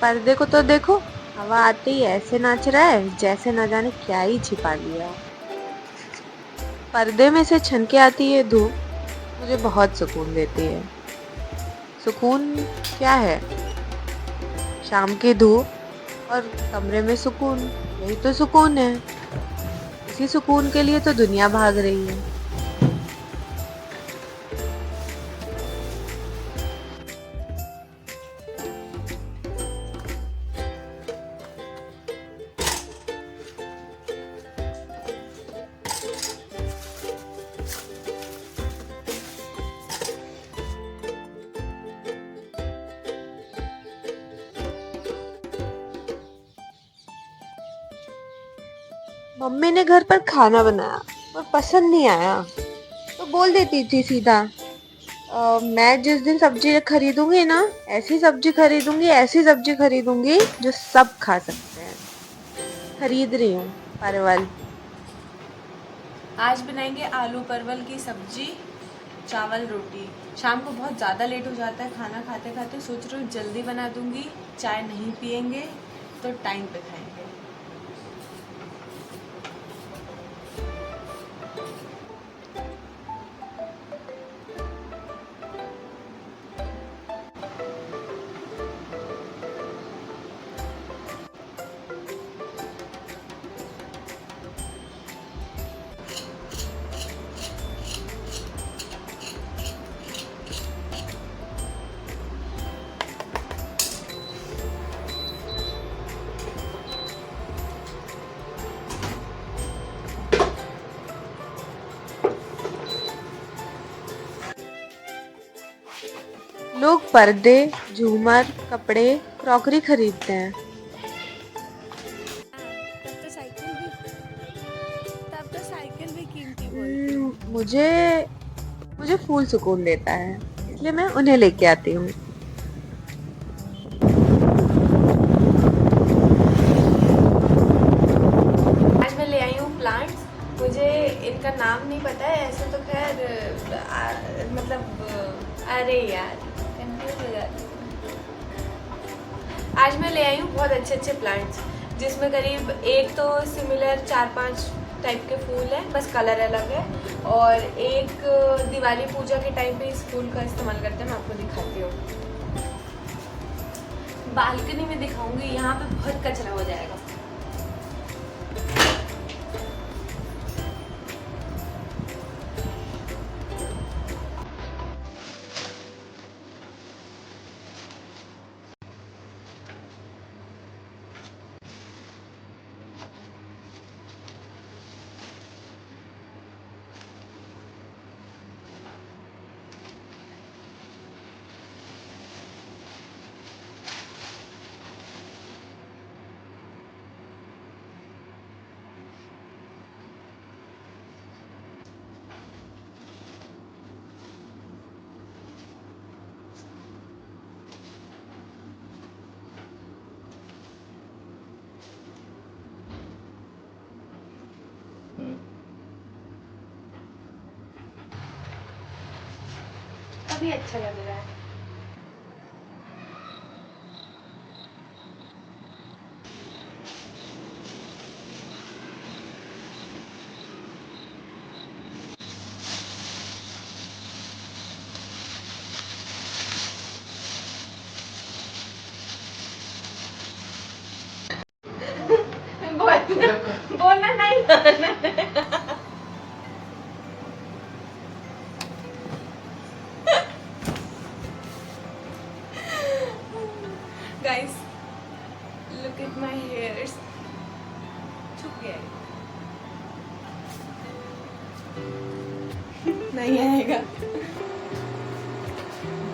पर्दे को तो देखो, हवा आते ही ऐसे नाच रहा है जैसे न जाने क्या ही छिपा लिया हो। पर्दे में से छनके आती है धूप मुझे बहुत सुकून देती है। सुकून क्या है? शाम की धूप और कमरे में सुकून, यही तो सुकून है। इसी सुकून के लिए तो दुनिया भाग रही है। मम्मी ने घर पर खाना बनाया और पसंद नहीं आया तो बोल देती थी सीधा, मैं जिस दिन सब्जी खरीदूंगी ना, ऐसी सब्जी खरीदूंगी जो सब खा सकते हैं। खरीद रही हूँ परवल। आज बनाएंगे आलू परवल की सब्जी, चावल रोटी। शाम को बहुत ज़्यादा लेट हो जाता है खाना खाते खाते, सोच रही हूँ जल्दी बना दूंगी। चाय नहीं पियेंगे तो टाइम पे खाएंगे। लोग पर्दे, झूमर, कपड़े, क्रॉकरी खरीदते हैं। तब तो साइकिल भी कीमती बोलती हूँ। मुझे मुझे फूल सुकून देता है, इसलिए मैं उन्हें लेके आती हूँ। आज मैं ले आई हूँ प्लांट्स। मुझे इनका नाम नहीं पता है ऐसे तो, खैर अरे यार कंफ्यूज हो जाती हूँ। आज मैं ले आई हूँ बहुत अच्छे अच्छे प्लांट्स, जिसमें करीब एक तो सिमिलर 4-5 टाइप के फूल हैं, बस कलर अलग है। और एक दिवाली पूजा के टाइम पे इस फूल का इस्तेमाल करते हैं, मैं आपको दिखाती हूँ। बालकनी में दिखाऊंगी, यहाँ पे बहुत कचरा हो जाएगा। अभी अच्छा लग रहा है। बोलना नहीं। Guys look at my hairs, छुप गया है। नहीं आएगा।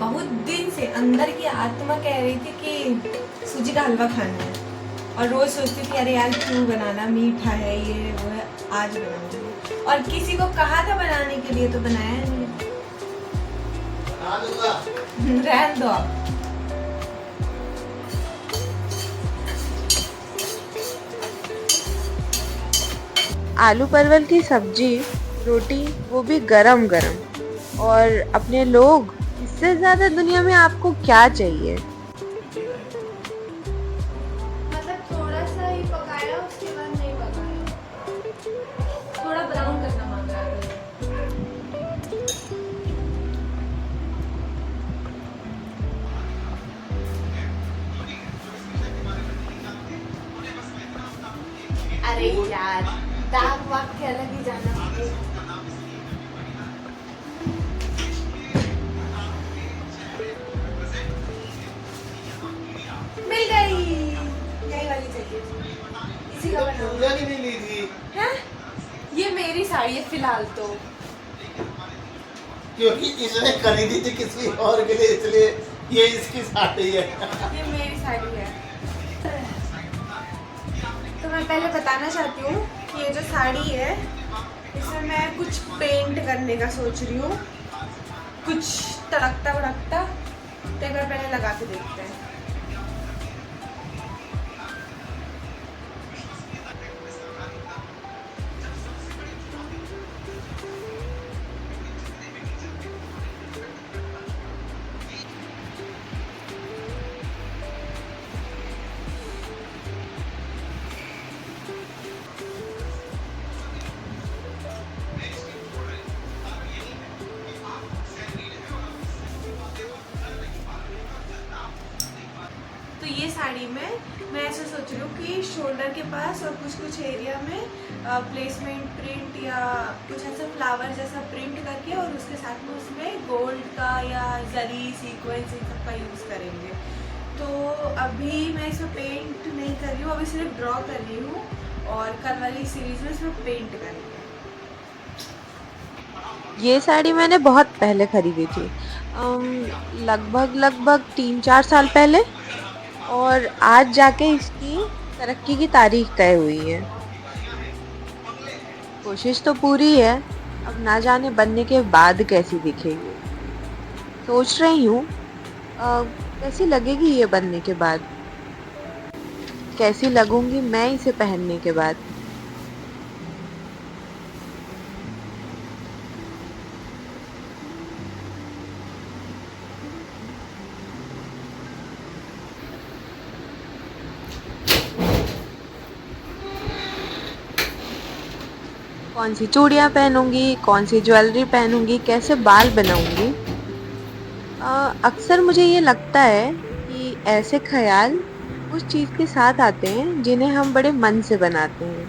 बहुत दिन से अंदर की आत्मा कह रही थी कि सूजी का हलवा खाना है, और रोज सोचती थी अरे यार क्यों बनाना, मीठा है ये वो है, आज बनाऊंगी। और किसी को कहा था बनाने के लिए तो बनाया नहीं। रहने दो आप। आलू परवल की सब्जी, रोटी, वो भी गरम गरम, और अपने लोग। इससे ज्यादा दुनिया में आपको क्या चाहिए? नहीं पकाया, उसके बाद नहीं पकाया, थोड़ा ब्राउन करना मांग रहा है। अरे यार, दाग वाग के अलग ही जाना मुझे। मिल गई, यही वाली चाहिए, इसी का बनाऊंगी। नहीं ली थी हैं? ये मेरी साड़ी है फिलहाल तो। क्योंकि इसने खरीदी थी किसी और के लिए, इसलिए ये इसकी साड़ी है। ये मेरी साड़ी है। तो मैं पहले बताना चाहती हूँ कि ये जो साड़ी है, इसमें मैं कुछ पेंट करने का सोच रही हूँ, कुछ तड़कता भड़कता। तो एक बार पहले लगा के देखते हैं। तो ये साड़ी में मैं ऐसा सोच रही हूँ कि शोल्डर के पास और कुछ कुछ एरिया में प्लेसमेंट प्रिंट या कुछ ऐसा फ्लावर जैसा प्रिंट करके, और उसके साथ में उसमें गोल्ड का या जरी सीक्वेंस इन सब का यूज़ करेंगे। तो अभी मैं इसमें पेंट नहीं कर रही हूँ, अभी सिर्फ ड्रॉ कर रही हूँ, और कल वाली सीरीज में इसमें पेंट करेंगे। ये साड़ी मैंने बहुत पहले खरीदी थी, लगभग 3-4 साल पहले, और आज जाके इसकी तरक्की की तारीख तय हुई है। कोशिश तो पूरी है, अब ना जाने बनने के बाद कैसी दिखेगी। सोच रही हूँ कैसी लगेगी ये बनने के बाद, कैसी लगूंगी मैं इसे पहनने के बाद। कौन सी चूड़ियाँ पहनूंगी, कौन सी ज्वेलरी पहनूंगी, कैसे बाल बनाऊंगी। अक्सर मुझे ये लगता है कि ऐसे ख्याल उस चीज़ के साथ आते हैं जिन्हें हम बड़े मन से बनाते हैं।